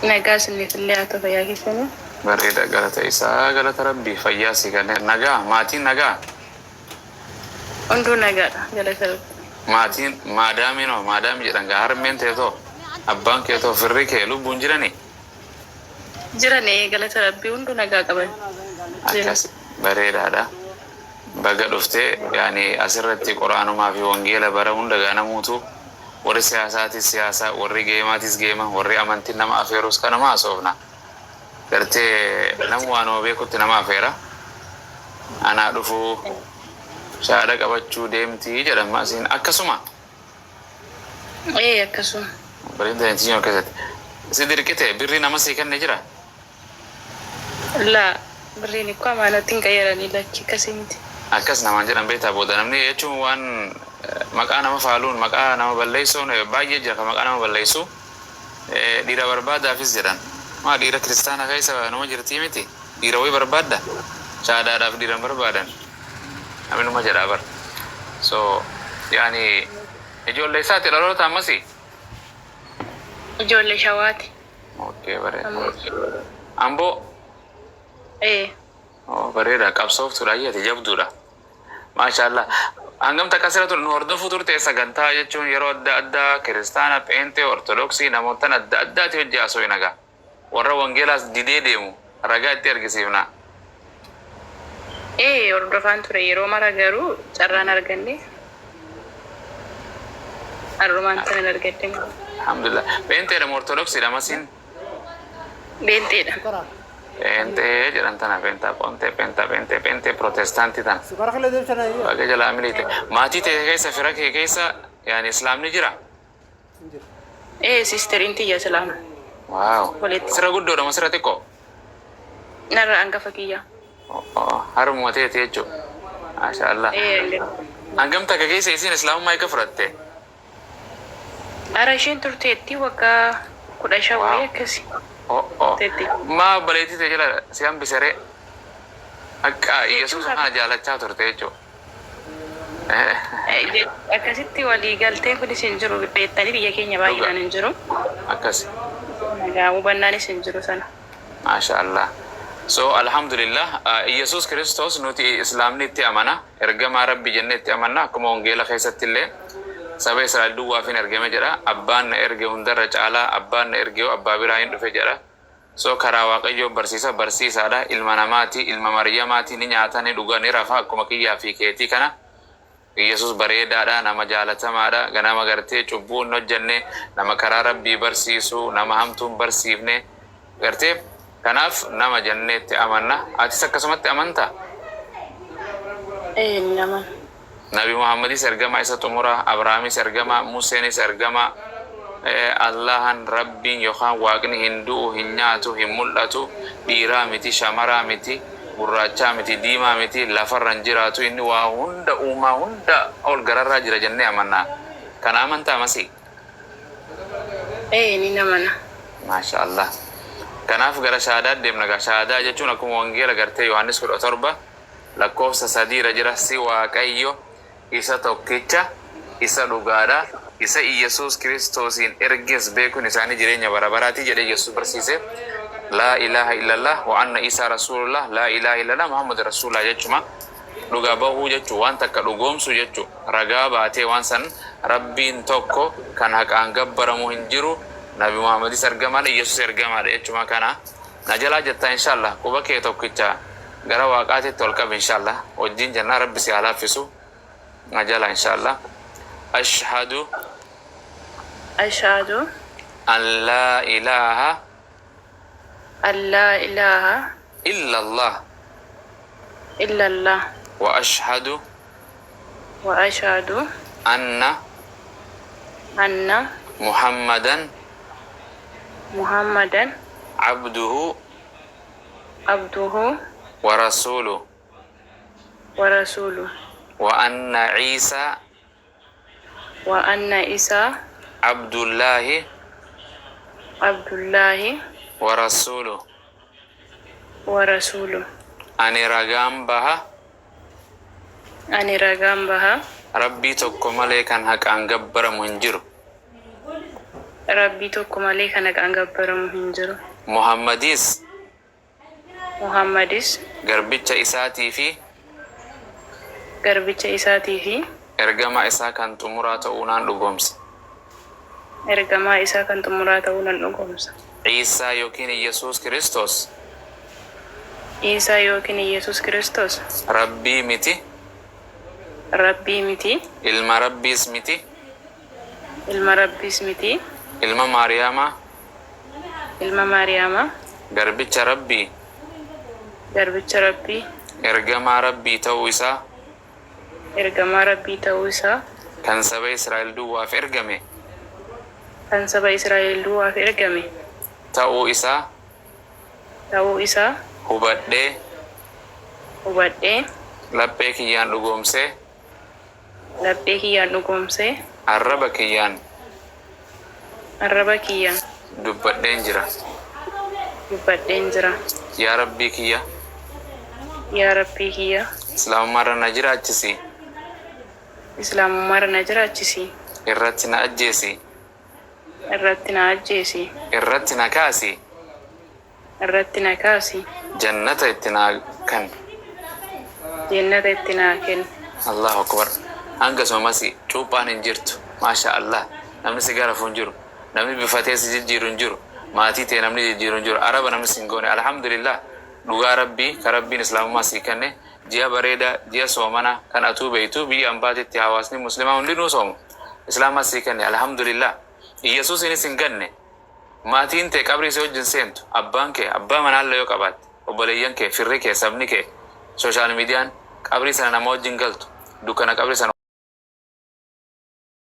نجاس اللي في اللي أتفيا كيسنا بريدة قالت إيسا قالت ربي فياسي قال نجا ماتين نجا عنده نجا جلس ربي ماتين ما دام جدًا هرمين تيتو أبان كيتو فريك لبون جراني جراني جلس ربي عنده نجا قبل أكاس بريدة هذا بقى دفتي يعني أسرتي قرآن ما في وانجيل براون دعانا موتو وري سياساتي سياسة وري جيماتيس جيما وري أمانتي نما أفيروس كنا ما أصوفنا كرتي نموانو بيكوت نما أفيرا أنا دفو شهادة قبضشو ديمتي جدا ما سين أكسوما إيه أكسو بريدة انتيجو كذا سيدر كته بري نما سيكن نجرا لا بريني كما أنا تنكيرني لك كسيمتي akkas namaan jedhan beektaa booda namni jechuun waan maqaa nama faaluun maqaa nama balleessuun baay'ee jira kan maqaa nama balleessu dhiira barbaadaafis jedhan maa dhiira kiristaana keessa nama jirtii miti dhiira wayii barbaadda shaadaadhaaf dhiiran barbaadan naminuma jedhaa bar so yaani ijoollee isaati dhaloota ammasi ijoollee shawaati okay bare amboo bareeda qabsooftuudha ayyati jabduudha maashaallah hangam takasiratu nu hordofu turte sagantaa jechuun yeroo adda addaa kiristaana pheentee ortodoksii namootan adda addaati hojii asoo inagaa warra wangeelaas didee deemu ragaa itti argisiifna hordofaan ture yeroo mara garuu carraan arganne arrumaan sanan argadde alhamdulillah pheenteedha ortodoksiidha masiin beenteedha Pente jalan tanah pente protestanti tan. Bagai jalan milite. Mati teh kaisa firak kaisa yani Islam ni jira. Sister inti ya Islam. Wow. Sera guddo dama sera teko. Nara angka fakiyya. Harum mati tejo. Masyaallah. Angam tak kaisa isin Islam mai ka furatte. Ara shin turteetti waggaa 15 wayii akkasi. Ma baleti te jala siam bisare akka Yesus kana jaalachaa turte jechuudha. Akkasitti walii galtee kunis hin jiru beektanii biyya keenya baay'inaan hin jiru. Akkas. Nagaa hubannaanis hin jiru sana. Maashaallah. So alhamdulillah Yesus Kristos nuti Islaamni itti amana ergama Rabbi jennee itti amanna akkuma wangeela keessatti illee saba Israa'el duwwaafin ergame jedha abbaan na erge hundarra caalaa abbaan na erge abbaa biraa hin dhufe jedha so karaa waaqayyoo barsiisaadha ilma namaati ilma maryamaati ni nyaata ni dhuga ni rafa akkuma kiyyaa fi keetii kana Yesus bareedaadha nama jaalatamaadha ganama gartee cubbuu hin hojjenne nama karaa Rabbii barsiisu nama hamtuun barsiifne gartee kanaaf nama jenneetti amanna atis akkasumatti amanta nama Nabi Muhammadis ergama isa tumura Abrahaamis ergama Museenis ergama Allahan Rabbiin yookaan waaqni hinduu hin nyaatu hin mul'atu dhiiraa miti shamaraa miti gurraachaa miti diimaa miti lafarran jiraatu inni waa hunda uumaa hunda ol gararraa jira jennee amanna kana amantaa masi ni namana maashaallah kanaaf gara shahaadaa deemna gara shahaadaa jechuun akkuma wangeela gartee Yohaannis 17 lakkoofsa 3 jira si waaqayyo isa tokkicha isa dhugaadha isa Yesus Kristosiin erges beekun isaanii jireenya barabaraati jedhe Yesus barsiise la ilaha illallah wa anna isa rasulullah la ilaha illallah Muhammad rasulullah jechuma dhugaa bahuu jechuu waan takka dhugoomsu jechuu ragaa baatee waan san Rabbiin tokko kan haqaan gabbaramu hin jiru Nabi Muhammadis ergamaadha Yesus ergamaadha jechuma kana najalaa jettaa inshallah quba kee tokkicha gara waaqaatitti ol qaba inshallah wajjin jannaa Rabbi si halaafisu نجلا إن شاء الله أشهد أن لا إله إلا الله وأشهد أن محمدا عبده ورسوله وأن عيسى عبد الله ورسوله أني رقام بها ربي تكو مليكا هك أنقبر منجر rabbii tokko malee kana kan gabbaramu hin jiru. Muhammadis Muhammadis garbicha isaatii fi ergama isaa kan xumuraa ta'uu nan dhugoomsa. Ergamaa isaa kan xumuraa ta'uu nan dhugoomsa. Iisaa yookiin Yesuus Kiristoos Isaa yookiin Yesuus Kiristoos rabbii miti, ilma rabbiis miti, ilma Maariyaama, garbicha rabbii, ergamaa rabbii ta'uu isaa kan saba Israa'el duwwaaf ergame ta'uu isaa hubadhee laphee kiyyaan dhugoomsee arraba kiyyaan dubbadheen jira. Yaa rabbii kiyya islaamummaarra na jiraachisi, irratti na ajjeesi, irratti na kaasi, jannata itti naa kenni. Allahu akbar. Akkasumas cuuphaan hin jirtu. Maasha Allah. Namni si garafu hin jiru. Namni bifatee si jijjiiru hin jiru. Maatii ta'e namni jijjiiru hin jiru. Araba namni si hin goone. Alhamdulillah. Dhugaa rabbii ka rabbiin islaamummaa si kenne ji'a bareeda ji'a soomana kan atuu beeytu biyya ambaatitti hawaasni muslimaa hundinuu soomu. Islaamummaa si kenne alhamdulillah. Yesuusinis hin ganne. Maatiin ta'e qabrii si wajjin seentu. Abbaan kee abbaa manaallee yoo qabaatte obboleeyyan kee firri kee sabni kee sooshaal miidiyaan qabrii sana nama wajjin galtu dukkana qabrii sana